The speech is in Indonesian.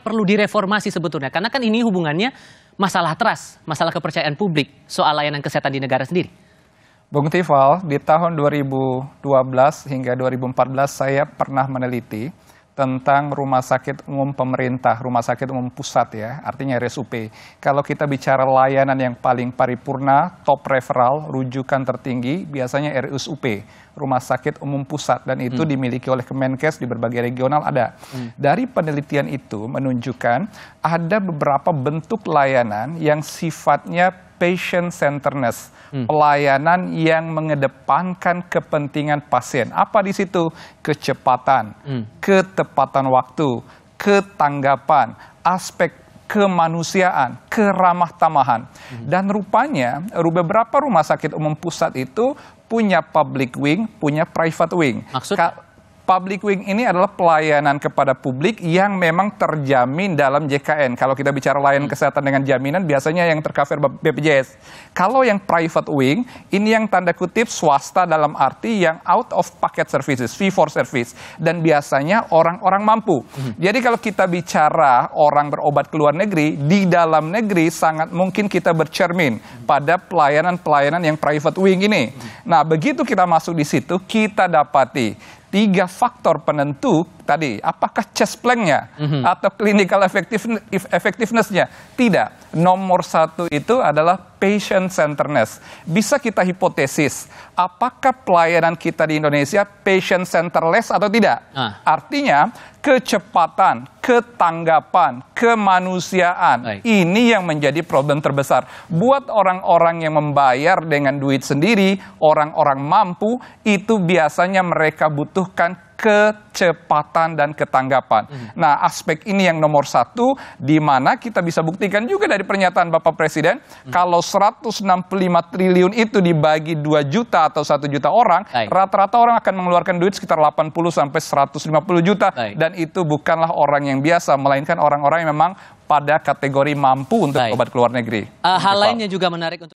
perlu direformasi sebetulnya? Karena kan ini hubungannya masalah trust, masalah kepercayaan publik soal layanan kesehatan di negara sendiri. Bung Tifal, di tahun 2012 hingga 2014 saya pernah meneliti tentang rumah sakit umum pemerintah, rumah sakit umum pusat ya, artinya RSUP. Kalau kita bicara layanan yang paling paripurna, top referral, rujukan tertinggi, biasanya RSUP, rumah sakit umum pusat, dan itu dimiliki oleh Kemenkes di berbagai regional ada. Dari penelitian itu menunjukkan ada beberapa bentuk layanan yang sifatnya patient centeredness, pelayanan yang mengedepankan kepentingan pasien. Apa di situ? Kecepatan, ketepatan waktu, ketanggapan, aspek kemanusiaan, keramah tamahan. Dan rupanya beberapa rumah sakit umum pusat itu punya public wing, punya private wing. Maksudnya? Public wing ini adalah pelayanan kepada publik yang memang terjamin dalam JKN. Kalau kita bicara layanan kesehatan dengan jaminan, biasanya yang tercover BPJS. Kalau yang private wing, ini yang tanda kutip swasta dalam arti yang out of pocket services, fee for service. Dan biasanya orang-orang mampu. Jadi kalau kita bicara orang berobat ke luar negeri, di dalam negeri sangat mungkin kita bercermin pada pelayanan-pelayanan yang private wing ini. Nah, begitu kita masuk di situ, kita dapati 3 faktor penentu tadi, apakah chest plank-nya atau clinical effectiveness-nya? Tidak. Nomor 1 itu adalah patient centeredness. Bisa kita hipotesis, apakah pelayanan kita di Indonesia patient centerless atau tidak? Artinya, kecepatan, ketanggapan, kemanusiaan, ini yang menjadi problem terbesar. Buat orang-orang yang membayar dengan duit sendiri, orang-orang mampu, itu biasanya mereka butuhkan kecepatan dan ketanggapan. Nah, aspek ini yang nomor 1, di mana kita bisa buktikan juga dari pernyataan Bapak Presiden, kalau 165 triliun itu dibagi 2 juta atau 1 juta orang, rata-rata orang akan mengeluarkan duit sekitar 80 sampai 150 juta. Dan itu bukanlah orang yang biasa, melainkan orang-orang yang memang pada kategori mampu untuk obat ke luar negeri. Hal lain yang juga menarik untuk